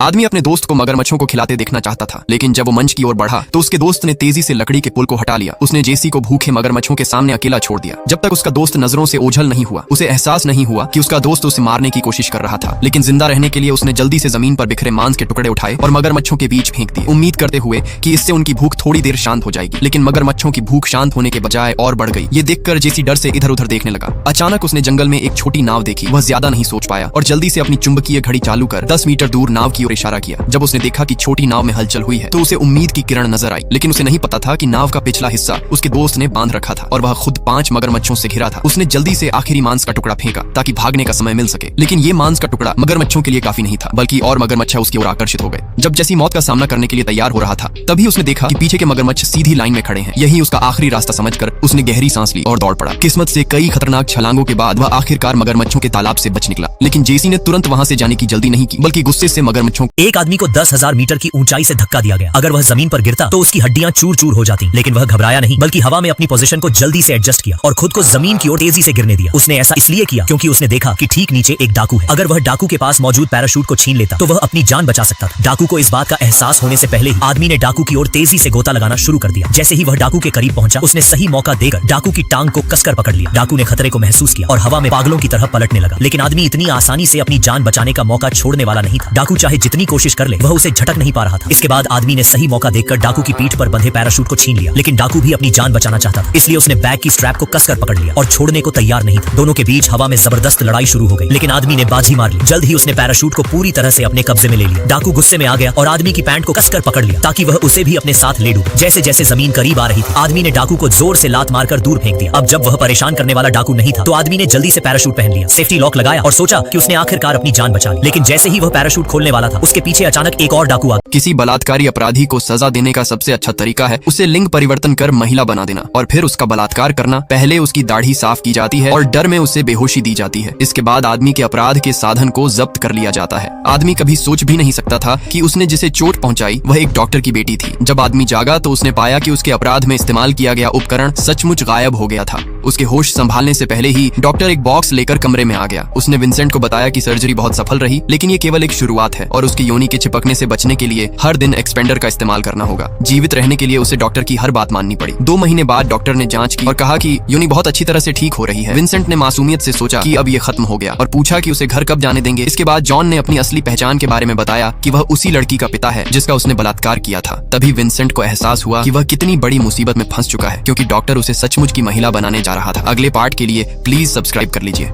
आदमी अपने दोस्त को मगरमच्छों को खिलाते देखना चाहता था, लेकिन जब वो मंच की ओर बढ़ा तो उसके दोस्त ने तेजी से लकड़ी के पुल को हटा लिया। उसने जेसी को भूखे मगरमच्छों के सामने अकेला छोड़ दिया। जब तक उसका दोस्त नजरों से ओझल नहीं हुआ, उसे एहसास नहीं हुआ कि उसका दोस्त उसे मारने की कोशिश कर रहा था। लेकिन जिंदा रहने के लिए उसने जल्दी से जमीन पर बिखरे मांस के टुकड़े उठाए और मगरमच्छों के बीच फेंक दिए, उम्मीद करते हुए कि इससे उनकी भूख थोड़ी देर शांत हो जाएगी। लेकिन मगरमच्छों की भूख शांत होने के बजाय और बढ़ गई। ये देखकर जेसी डर से इधर उधर देखने लगा। अचानक उसने जंगल में एक छोटी नाव देखी। वह ज्यादा नहीं सोच पाया और जल्दी से अपनी चुंबकीय घड़ी चालू कर 10 मीटर दूर नाव की ओर इशारा किया। जब उसने देखा कि छोटी नाव में हलचल हुई है तो उसे उम्मीद की किरण नजर आई, लेकिन उसे नहीं पता था कि नाव का पिछला हिस्सा उसके दोस्त ने बांध रखा था और वह खुद 5 मगरमच्छों से घिरा था। उसने जल्दी से आखिरी मांस का टुकड़ा फेंका ताकि भागने का समय मिल सके, लेकिन ये मांस का टुकड़ा मगरमच्छों के लिए काफी नहीं था, बल्कि और मगरमच्छ उसकी ओर आकर्षित हो गए। जब जेसी मौत का सामना करने के लिए तैयार हो रहा था, तभी उसने देखा कि पीछे के मगरमच्छ सीधी लाइन में खड़े हैं। यही उसका आखिरी रास्ता समझकर उसने गहरी सांस ली और दौड़ पड़ा। किस्मत से कई खतरनाक छलांगों के बाद वह आखिरकार मगरमच्छों के तालाब से बच निकला। लेकिन जेसी ने तुरंत वहां से जाने की जल्दी नहीं की, बल्कि गुस्से से मगरमच्छों एक आदमी को 10,000 मीटर की ऊंचाई से धक्का दिया गया। अगर वह जमीन पर गिरता तो उसकी हड्डियां चूर चूर हो जाती, लेकिन वह घबराया नहीं, बल्कि हवा में अपनी पोजीशन को जल्दी से एडजस्ट किया और खुद को जमीन की ओर तेजी से गिरने दिया। उसने ऐसा इसलिए किया क्योंकि उसने देखा कि ठीक नीचे एक डाकू है। अगर वह डाकू के पास मौजूद पैराशूट को छीन लेता तो वह अपनी जान बचा सकता था। डाकू को इस बात का एहसास होने से पहले ही आदमी ने डाकू की ओर तेजी से गोता लगाना शुरू कर दिया। जैसे ही वह डाकू के करीब पहुंचा, उसने सही मौका देकर डाकू की टांग को कसकर पकड़ लिया। डाकू ने खतरे को महसूस किया और हवा में पागलों की तरह पलटने लगा, लेकिन आदमी इतनी आसानी से अपनी जान बचाने का मौका छोड़ने वाला नहीं था। डाकू चाहे जितनी कोशिश कर ले, वह उसे झटक नहीं पा रहा था। इसके बाद आदमी ने सही मौका देखकर डाकू की पीठ पर बंधे पैराशूट को छीन लिया, लेकिन डाकू भी अपनी जान बचाना चाहता था, इसलिए उसने बैग की स्ट्रैप को कसकर पकड़ लिया और छोड़ने को तैयार नहीं था। दोनों के बीच हवा में जबरदस्त लड़ाई शुरू हो गई, लेकिन आदमी ने बाजी मार ली। जल्द ही उसने पैराशूट को पूरी तरह से अपने कब्जे में ले लिया। डाकू गुस्से में आ गया और आदमी की पैंट को कसकर पकड़ लिया ताकि वह उसे भी अपने साथ ले डूबे। जैसे जैसे जमीन करीब आ रही थी, आदमी ने डाकू को जोर से लात मारकर दूर फेंक दिया। अब जब वह परेशान करने वाला डाकू नहीं था, तो आदमी ने जल्दी से पैराशूट पहन लिया, सेफ्टी लॉक लगाया और सोचा कि उसने आखिरकार अपनी जान बचा ली। लेकिन जैसे ही वह पैराशूट खोलने वाला था, उसके पीछे अचानक एक और डाकू आ गया। किसी बलात्कारी अपराधी को सजा देने का सबसे अच्छा तरीका है उसे लिंग परिवर्तन कर महिला बना देना और फिर उसका बलात्कार करना। पहले उसकी दाढ़ी साफ की जाती है और डर में उसे बेहोशी दी जाती है। इसके बाद आदमी के अपराध के साधन को जब्त कर लिया जाता है। आदमी कभी सोच भी नहीं सकता था कि उसने जिसे चोट पहुंचाई वह एक डॉक्टर की बेटी थी। जब आदमी जागा तो उसने पाया कि उसके अपराध में इस्तेमाल किया गया उपकरण सचमुच गायब हो गया था। उसके होश संभालने से पहले ही डॉक्टर एक बॉक्स लेकर कमरे में आ गया। उसने विंसेंट को बताया कि सर्जरी बहुत सफल रही, लेकिन ये केवल एक शुरुआत है और उसकी योनि के चिपकने से बचने के लिए हर दिन एक्सपेंडर का इस्तेमाल करना होगा। जीवित रहने के लिए उसे डॉक्टर की हर बात माननी पड़ी। 2 महीने बाद डॉक्टर ने जांच की और कहा कि योनि बहुत अच्छी तरह से ठीक हो रही है। विंसेंट ने मासूमियत से सोचा कि अब ये खत्म हो गया और पूछा कि उसे घर कब जाने देंगे। इसके बाद जॉन ने अपनी असली पहचान के बारे में बताया कि वह उसी लड़की का पिता है जिसका उसने बलात्कार किया था। तभी विंसेंट को एहसास हुआ कि वह कितनी बड़ी मुसीबत में फंस चुका है, क्योंकि डॉक्टर उसे सचमुच की महिला बनाने जा रहा था। अगले पार्ट के लिए प्लीज सब्सक्राइब कर लीजिए।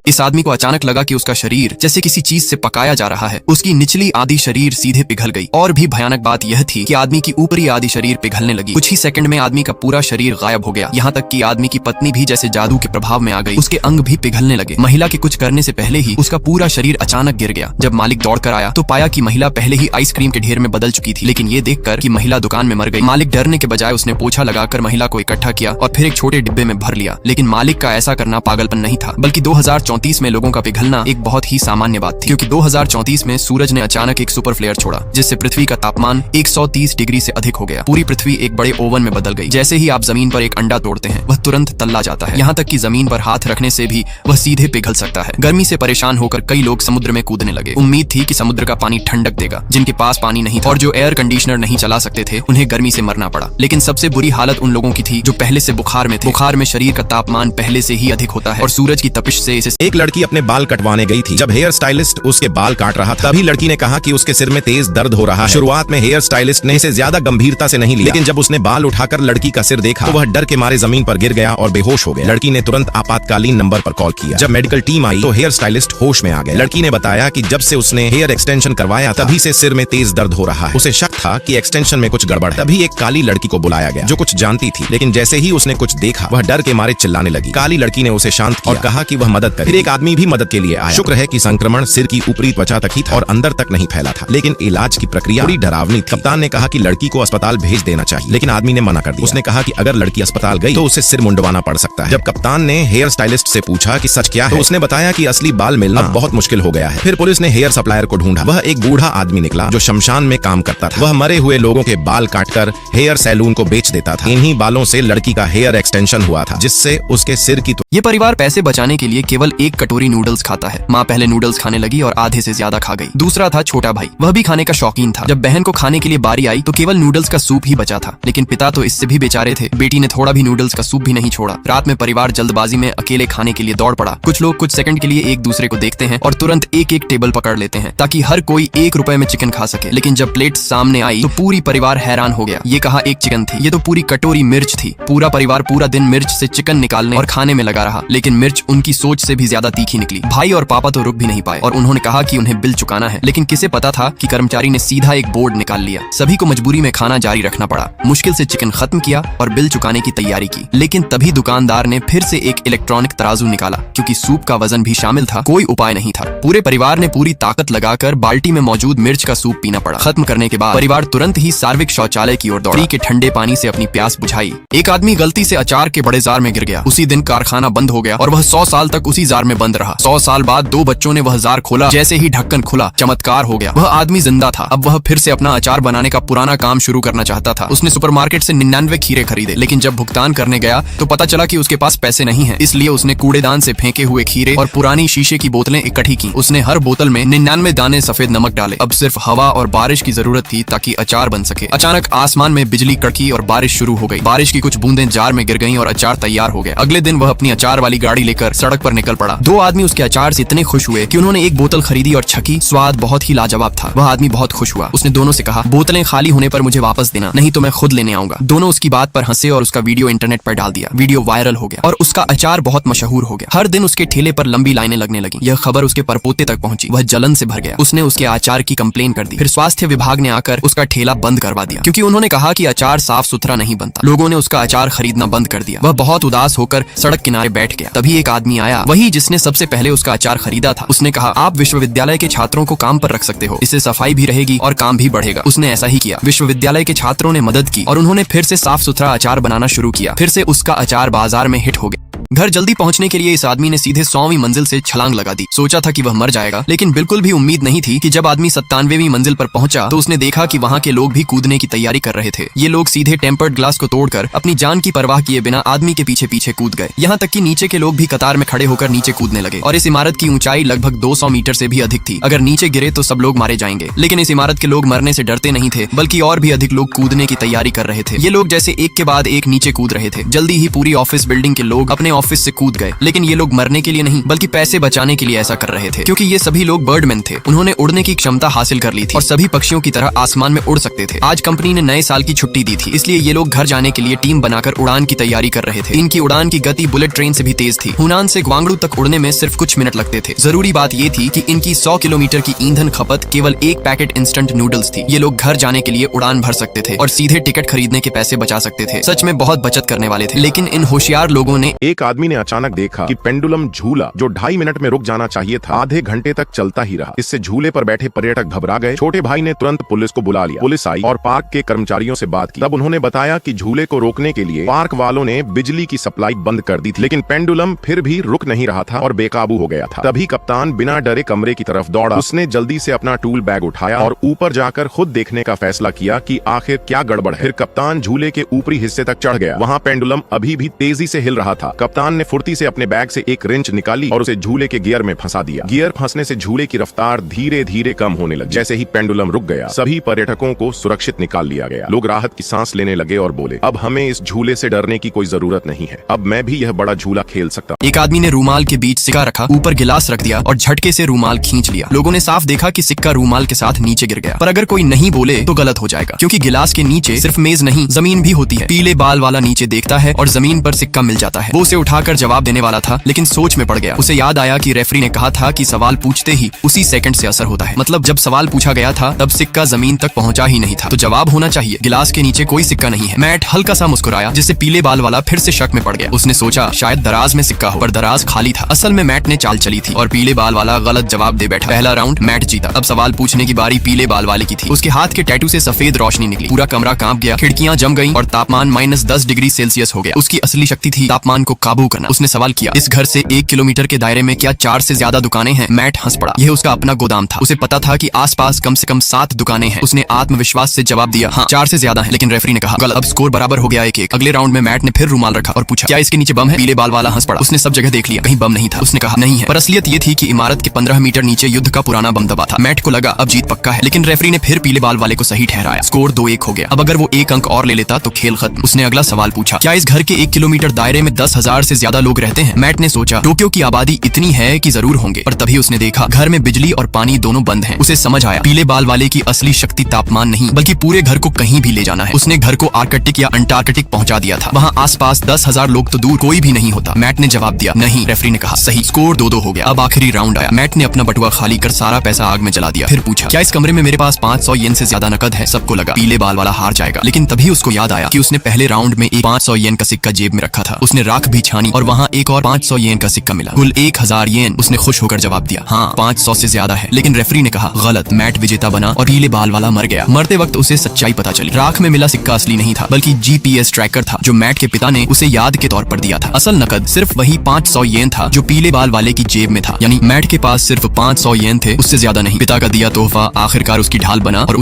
इस आदमी को अचानक लगा कि उसका शरीर जैसे किसी चीज से पकाया जा रहा है। उसकी निचली आधी शरीर सीधे पिघल गई और भी भयानक बात यह थी कि आदमी की ऊपरी आधी शरीर पिघलने लगी। कुछ ही सेकंड में आदमी का पूरा शरीर गायब हो गया। यहाँ तक कि आदमी की पत्नी भी जैसे जादू के प्रभाव में आ गई। उसके अंग भी पिघलने लगे। महिला के कुछ करने से पहले ही उसका पूरा शरीर अचानक गिर गया। जब मालिक दौड़कर आया तो पाया कि महिला पहले ही आइसक्रीम के ढेर में बदल चुकी थी। लेकिन ये देखकर कि महिला दुकान में मर गई, मालिक डरने के बजाय उसने पोछा लगाकर महिला को इकट्ठा किया और फिर एक छोटे डिब्बे में भर लिया। लेकिन मालिक का ऐसा करना पागलपन नहीं था, बल्कि 2034 में लोगों का पिघलना एक बहुत ही सामान्य बात थी, क्योंकि 2034 में सूरज ने अचानक एक सुपर फ्लेयर छोड़ा जिससे पृथ्वी का तापमान 130 डिग्री से अधिक हो गया। पूरी पृथ्वी एक बड़े ओवन में बदल गई। जैसे ही आप जमीन पर एक अंडा तोड़ते हैं, वह तुरंत तल्ला जाता है। यहाँ तक कि जमीन पर हाथ रखने से भी वह सीधे पिघल सकता है। गर्मी से परेशान होकर कई लोग समुद्र में कूदने लगे। उम्मीद थी कि समुद्र का पानी ठंडक देगा। जिनके पास पानी नहीं था और जो एयर कंडीशनर नहीं चला सकते थे, उन्हें गर्मी से मरना पड़ा। लेकिन सबसे बुरी हालत उन लोगों की थी जो पहले से बुखार में थे। बुखार में शरीर का तापमान पहले से ही अधिक होता है और सूरज की तपिश से इसे एक लड़की अपने बाल कटवाने गई थी। जब हेयर स्टाइलिस्ट उसके बाल काट रहा था, तभी लड़की ने कहा कि उसके सिर में तेज दर्द हो रहा है। शुरुआत में हेयर स्टाइलिस्ट ने इसे ज्यादा गंभीरता से नहीं लिया, लेकिन जब उसने बाल उठाकर लड़की का सिर देखा तो वह डर के मारे जमीन पर गिर गया और बेहोश हो गया। लड़की ने तुरंत आपातकालीन नंबर पर कॉल किया। जब मेडिकल टीम आई तो हेयर स्टाइलिस्ट होश में आ गए। लड़की ने बताया कि जब से उसने हेयर एक्सटेंशन करवाया तभी से सिर में तेज दर्द हो रहा है। उसे शक था कि एक्सटेंशन में कुछ गड़बड़ है। तभी एक काली लड़की को बुलाया गया जो कुछ जानती थी, लेकिन जैसे ही उसने कुछ देखा वह डर के मारे चिल्लाने लगी। काली लड़की ने उसे शांत किया और कहा कि वह मदद करे। फिर एक आदमी भी मदद के लिए आया। शुक्र है कि संक्रमण सिर की ऊपरी त्वचा तक ही था और अंदर तक नहीं फैला था, लेकिन इलाज की प्रक्रिया थोड़ी डरावनी थी। कप्तान ने कहा कि लड़की को अस्पताल भेज देना चाहिए, लेकिन आदमी ने मना कर दिया। उसने कहा कि अगर लड़की अस्पताल गई तो उसे सिर मुंडवाना पड़ सकता है। जब कप्तान ने हेयर स्टाइलिस्ट से पूछा कि सच क्या है, तो उसने बताया कि असली बाल मिलना बहुत मुश्किल हो गया है। फिर पुलिस ने हेयर सप्लायर को ढूंढा। वह एक बूढ़ा आदमी निकला जो शमशान में काम करता था। वह मरे हुए लोगों के बाल काटकर हेयर सैलून को बेच देता था। इन्हीं बालों से लड़की का हेयर एक्सटेंशन हुआ था, जिससे उसके सिर की ये परिवार पैसे बचाने के लिए केवल एक कटोरी नूडल्स खाता है। माँ पहले नूडल्स खाने लगी और आधे से ज्यादा खा गई। दूसरा था छोटा भाई, वह भी खाने का शौकीन था। जब बहन को खाने के लिए बारी आई तो केवल नूडल्स का सूप ही बचा था, लेकिन पिता तो इससे भी बेचारे थे। बेटी ने थोड़ा भी नूडल्स का सूप भी नहीं छोड़ा। रात में परिवार जल्दबाजी में अकेले खाने के लिए दौड़ पड़ा। कुछ लोग कुछ सेकंड के लिए एक दूसरे को देखते हैं और तुरंत एक एक टेबल पकड़ लेते हैं ताकि हर कोई 1 रुपए में चिकन खा सके। लेकिन जब प्लेट सामने आई तो पूरी परिवार हैरान हो गया। ये कहाँ एक चिकन थी, ये तो पूरी कटोरी मिर्च थी। पूरा परिवार पूरा दिन मिर्च से चिकन निकालने और खाने में लगा रहा, लेकिन मिर्च उनकी सोच से भी ज्यादा तीखी निकली। भाई और पापा तो रुक भी नहीं पाए और उन्होंने कहा कि उन्हें बिल चुकाना है, लेकिन किसे पता था कि कर्मचारी ने सीधा एक बोर्ड निकाल लिया। सभी को मजबूरी में खाना जारी रखना पड़ा। मुश्किल से चिकन खत्म किया और बिल चुकाने की तैयारी की, लेकिन तभी दुकानदार ने फिर से एक इलेक्ट्रॉनिक तराजू निकाला। क्योंकि सूप का वजन भी शामिल था, कोई उपाय नहीं था। पूरे परिवार ने पूरी ताकत लगाकर बाल्टी में मौजूद मिर्च का सूप पीना पड़ा। खत्म करने के बाद परिवार तुरंत ही सार्वजनिक शौचालय की ओर दौड़ा। फ्री के ठंडे पानी से अपनी प्यास बुझाई। एक आदमी गलती से अचार के बड़े जार में गिर गया। उसी दिन कारखाना बंद हो गया और वह 100 साल तक उसी जार में बंद रहा। 100 साल बाद 2 बच्चों ने वह जार खोला। जैसे ही ढक्कन खुला, चमत्कार हो गया। वह आदमी जिंदा था। अब वह फिर से अपना अचार बनाने का पुराना काम शुरू करना चाहता था। उसने सुपरमार्केट से 99 खीरे खरीदे, लेकिन जब भुगतान करने गया तो पता चला कि उसके पास पैसे नहीं हैं। इसलिए उसने कूड़ेदान से फेंके हुए खीरे और पुरानी शीशे की बोतलें इकट्ठी की। उसने हर बोतल में 99 दाने सफेद नमक डाले। अब सिर्फ हवा और बारिश की जरूरत थी ताकि अचार बन सके। अचानक आसमान में बिजली कड़की और बारिश शुरू हो गई। बारिश की कुछ बूंदें जार में गिर गईं और अचार तैयार हो गया। अगले दिन वह अपनी अचार वाली गाड़ी लेकर सड़क पर निकल पड़ा। 2 आदमी उसके अचार से इतने खुश हुए कि उन्होंने एक बोतल खरीदी और छकी। स्वाद बहुत ही लाजवाब था। वह आदमी बहुत खुश हुआ। उसने दोनों से कहा, बोतलें खाली होने पर मुझे वापस देना, नहीं तो मैं खुद लेने आऊंगा। दोनों उसकी बात पर हंसे और उसका वीडियो इंटरनेट पर डाल दिया। वीडियो वायरल हो गया और उसका अचार बहुत मशहूर हो गया। हर दिन उसके ठेले पर लंबी लाइनें लगने लगी। यह खबर उसके परपोते तक पहुंची। वह जलन से भर गया। उसने उसके अचार की कंप्लेन कर दी। फिर स्वास्थ्य विभाग ने आकर उसका ठेला बंद करवा दिया, क्योंकि उन्होंने कहा कि अचार साफ सुथरा नहीं बनता। लोगों ने उसका अचार खरीदना बंद कर दिया। वह बहुत उदास होकर सड़क किनारे बैठ गया। तभी एक आदमी आया, वही जिसने सबसे पहले उसका अचार खरीदा था। उसने कहा, आप विश्वविद्यालय के छात्रों को काम पर रख सकते हो, इससे सफाई भी रहेगी और काम भी बढ़ेगा। उसने ऐसा ही किया। विश्वविद्यालय के छात्रों ने मदद की और उन्होंने फिर से साफ सुथरा अचार बनाना शुरू किया। फिर से उसका अचार बाजार में हिट हो गया। घर जल्दी पहुंचने के लिए इस आदमी ने सीधे 100वीं मंजिल से छलांग लगा दी। सोचा था कि वह मर जाएगा, लेकिन बिल्कुल भी उम्मीद नहीं थी कि जब आदमी 97वीं मंजिल पर पहुंचा तो उसने देखा कि वहां के लोग भी कूदने की तैयारी कर रहे थे। ये लोग सीधे टेम्पर्ड ग्लास को तोड़कर अपनी जान की परवाह किए बिना आदमी के पीछे पीछे कूद गए। यहाँ तक कि नीचे के लोग भी कतार में खड़े होकर नीचे कूदने लगे और इस इमारत की ऊंचाई लगभग 200 मीटर से भी अधिक थी। अगर नीचे गिरे तो सब लोग मारे जाएंगे, लेकिन इस इमारत के लोग मरने से डरते नहीं थे, बल्कि और भी अधिक लोग कूदने की तैयारी कर रहे थे। ये लोग जैसे एक के बाद एक नीचे कूद रहे थे। जल्दी ही पूरी ऑफिस बिल्डिंग के लोग अपने ऑफिस से कूद गए, लेकिन ये लोग मरने के लिए नहीं बल्कि पैसे बचाने के लिए ऐसा कर रहे थे, क्योंकि ये सभी लोग बर्डमैन थे। उन्होंने उड़ने की क्षमता हासिल कर ली थी और सभी पक्षियों की तरह आसमान में उड़ सकते थे। आज कंपनी ने नए साल की छुट्टी दी थी, इसलिए ये लोग घर जाने के लिए टीम बनाकर उड़ान की तैयारी कर रहे थे। इनकी उड़ान की गति बुलेट ट्रेन से भी तेज थी। हुनान से ग्वांगडू तक उड़ने में सिर्फ कुछ मिनट लगते थे। जरूरी बात ये थी कि इनकी 100 किलोमीटर की ईंधन खपत केवल 1 पैकेट इंस्टेंट नूडल्स थी। ये लोग घर जाने के लिए उड़ान भर सकते थे और सीधे टिकट खरीदने के पैसे बचा सकते थे। सच में बहुत बचत करने वाले थे। लेकिन इन होशियार लोगों ने एक आदमी ने अचानक देखा कि पेंडुलम झूला जो 2.5 मिनट में रुक जाना चाहिए था, आधे घंटे तक चलता ही रहा। इससे झूले पर बैठे पर्यटक घबरा गए। छोटे भाई ने तुरंत पुलिस को बुला लिया। पुलिस आई और पार्क के कर्मचारियों से बात की। तब उन्होंने बताया कि झूले को रोकने के लिए पार्क वालों ने बिजली की सप्लाई बंद कर दी थी, लेकिन पेंडुलम फिर भी रुक नहीं रहा था और बेकाबू हो गया था। तभी कप्तान बिना डरे कमरे की तरफ दौड़ा। उसने जल्दी से अपना टूल बैग उठाया और ऊपर जाकर खुद देखने का फैसला किया कि आखिर क्या गड़बड़ है। फिर कप्तान झूले के ऊपरी हिस्से तक चढ़ गया। वहाँ पेंडुलम अभी भी तेजी से हिल रहा था। कप्तान ने फुर्ती से अपने बैग से एक रिंच निकाली और उसे झूले के गियर में फंसा दिया। गियर फंसने से झूले की रफ्तार धीरे धीरे कम होने लगी। जैसे ही पेंडुलम रुक गया, सभी पर्यटकों को सुरक्षित निकाल लिया गया। लोग राहत की सांस लेने लगे और बोले, अब हमें इस झूले से डरने की कोई जरूरत नहीं है। अब मैं भी यह बड़ा झूला खेल सकता हूं। एक आदमी ने रूमाल के बीच सिक्का रखा, ऊपर गिलास रख दिया और झटके से रूमाल खींच लिया। लोगों ने साफ देखा कि सिक्का रूमाल के साथ नीचे गिर गया। पर अगर कोई नहीं बोले तो गलत हो जाएगा, क्योंकि गिलास के नीचे सिर्फ मेज नहीं, जमीन भी होती है। पीले बाल वाला नीचे देखता है और जमीन पर सिक्का मिल जाता है। वो उसे उठाकर जवाब देने वाला था, लेकिन सोच में पड़ गया। उसे याद आया कि रेफरी ने कहा था कि सवाल पूछते ही उसी सेकंड से असर होता है। मतलब जब सवाल पूछा गया था तब सिक्का जमीन तक पहुंचा ही नहीं था, तो जवाब होना चाहिए। गिलास के नीचे कोई सिक्का नहीं है। मैट हल्का सा मुस्कुराया, जिससे पीले बाल वाला फिर से शक में पड़ गया। उसने सोचा शायद दराज में सिक्का हो, पर दराज खाली था। असल में मैट ने चाल चली थी और पीले बाल वाला गलत जवाब दे बैठा। पहला राउंड मैट जीता। अब सवाल पूछने की बारी पीले बाल वाले की थी। उसके हाथ के टैटू से सफेद रोशनी निकली। पूरा कमरा कांप गया, खिड़कियां जम गईं और तापमान -10 डिग्री सेल्सियस हो गया। उसकी असली शक्ति थी तापमान को काबू करना। उसने सवाल किया, इस घर से 1 किलोमीटर के दायरे में क्या 4 से ज्यादा दुकानें हैं? मैट हंस पड़ा। यह उसका अपना गोदाम था। उसे पता था कि आसपास कम से कम 7 दुकानें हैं। उसने आत्मविश्वास से जवाब दिया, हाँ 4 से ज्यादा है। लेकिन रेफरी ने कहा गलत। अब स्कोर बराबर हो गया 1-1। अगले राउंड में मैट ने फिर रुमाल रखा और पूछा, क्या इसके नीचे बम है? पीले बाल वाला हंस पड़ा। उसने सब जगह देख लिया, कहीं बम नहीं था। उसने कहा नहीं है, पर असलियत ये थी कि इमारत के 15 मीटर नीचे युद्ध का पुराना बम दबा था। मैट को लगा अब जीत पक्का है, लेकिन रेफरी ने फिर पीले बाल वाले को सही ठहराया। स्कोर 2-1 हो गया। अब अगर वो 1 अंक और ले लेता तो खेल खत्म। उसने अगला सवाल पूछा, क्या इस घर के 1 किलोमीटर दायरे में 10,000 से ज्यादा लोग रहते हैं? मैट ने सोचा, टोक्यो की आबादी इतनी है कि जरूर होंगे। और तभी उसने देखा घर में बिजली और पानी दोनों बंद हैं। उसे समझ आया पीले बाल वाले की असली शक्ति तापमान नहीं, बल्कि पूरे घर को कहीं भी ले जाना है। उसने घर को आर्कटिक या अंटार्कटिक पहुंचा दिया था। वहाँ आसपास 10,000 लोग तो दूर कोई भी नहीं होता। मैट ने जवाब दिया, नहीं। रेफरी ने कहा, सही। स्कोर 2-2 हो गया। अब आखिरी राउंड आया। मैट ने अपना बटुआ खाली कर सारा पैसा आग में जला दिया। फिर पूछा, क्या इस कमरे में मेरे पास 500 येन से ज्यादा नकद है? सबको लगा पीले बाल वाला हार जाएगा, लेकिन तभी उसको याद आया कि उसने पहले राउंड में एक 500 येन का सिक्का जेब में रखा था। उसने राख भी छानी और वहाँ एक और 500 येन का सिक्का मिला। कुल 1000 येन। उसने खुश होकर जवाब दिया, हाँ 500 से ज्यादा है। लेकिन रेफरी ने कहा, गलत। मैट विजेता बना और पीले बाल वाला मर गया। मरते वक्त उसे सच्चाई पता चली। राख में मिला सिक्का असली नहीं था, बल्कि GPS ट्रैकर था जो मैट के पिता ने उसे याद के तौर पर दिया था। असल नकद सिर्फ वही 500 येन था जो पीले बाल वाले की जेब में था। यानी मैट के पास सिर्फ 500 येन थे, उससे ज्यादा नहीं। पिता का दिया तोहफा आखिरकार उसकी ढाल बना और